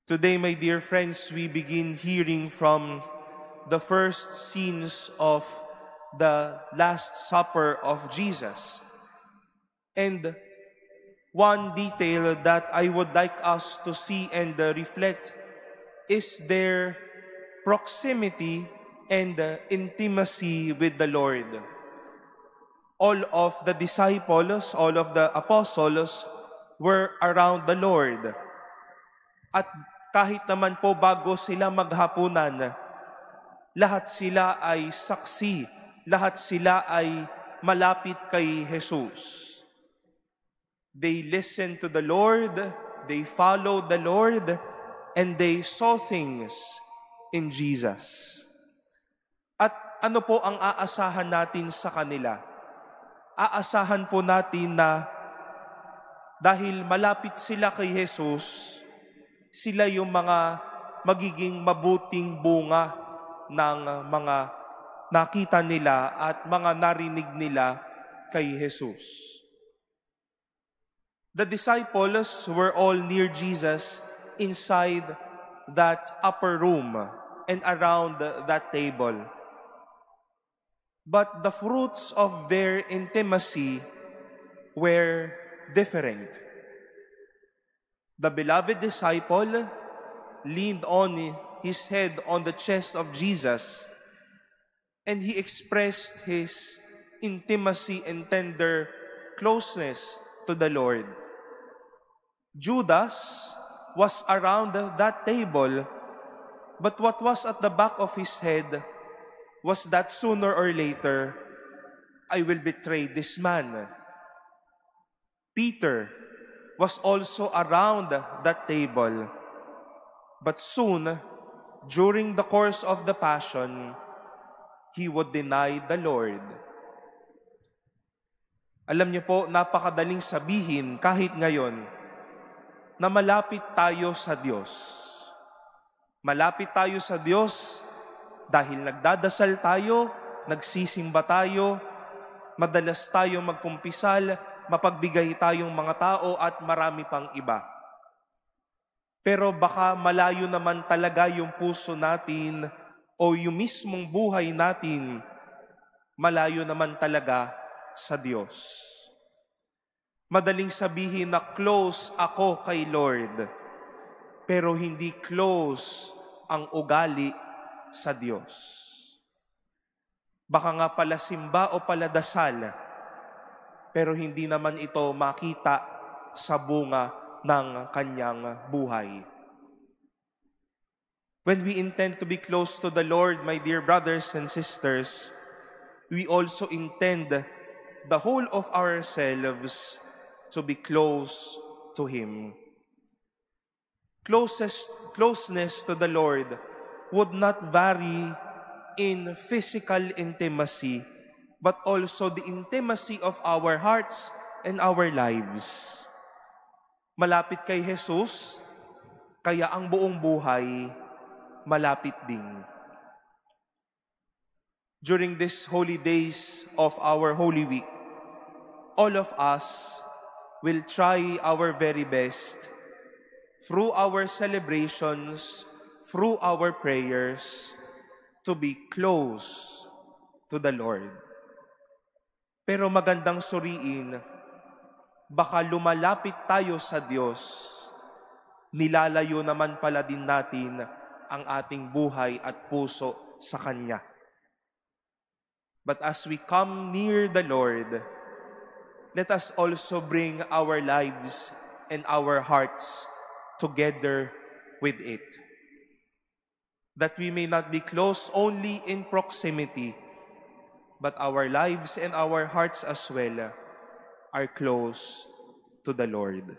Today, my dear friends, we begin hearing from the first scenes of the Last Supper of Jesus. And one detail that I would like us to see and reflect is their proximity and intimacy with the Lord. All of the disciples, all of the apostles were around the Lord. At kahit naman po bago sila maghapunan, lahat sila ay saksi, lahat sila ay malapit kay Jesus. They listened to the Lord, they followed the Lord, and they saw things in Jesus. At ano po ang aasahan natin sa kanila? Aasahan po natin na dahil malapit sila kay Jesus, sila yung mga magiging mabuting bunga ng mga nakita nila at mga narinig nila kay Jesus. The disciples were all near Jesus inside that upper room and around that table. But the fruits of their intimacy were different. The beloved disciple leaned on his head on the chest of Jesus, and he expressed his intimacy and tender closeness to the Lord. Judas was around that table, but what was at the back of his head was that sooner or later, I will betray this man. Peter was also around that table, but soon, during the course of the Passion, he would deny the Lord. Alam niyo po, napakadaling sabihin kahit ngayon na malapit tayo sa Diyos. Malapit tayo sa Diyos dahil nagdadasal tayo, nagsisimba tayo, madalas tayong magkumpisal, mapagbigay tayong mga tao at marami pang iba. Pero baka malayo naman talaga yung puso natin o yung mismong buhay natin, malayo naman talaga sa Diyos. Madaling sabihin na close ako kay Lord, pero hindi close ang ugali sa Diyos. Baka nga pala simba o pala dasal, pero hindi naman ito makita sa bunga ng kanyang buhay. When we intend to be close to the Lord, my dear brothers and sisters, we also intend the whole of ourselves to be close to Him. Closeness to the Lord would not vary in physical intimacy, but also the intimacy of our hearts and our lives. Malapit kay Jesus, kaya ang buong buhay malapit din. During these holy days of our Holy Week, all of us will try our very best through our celebrations, through our prayers, to be close to the Lord. Pero magandang suriin, baka lumalapit tayo sa Diyos, nilalayo naman pala din natin ang ating buhay at puso sa Kanya. But as we come near the Lord, let us also bring our lives and our hearts together with it, that we may not be close only in proximity, but our lives and our hearts as well are close to the Lord.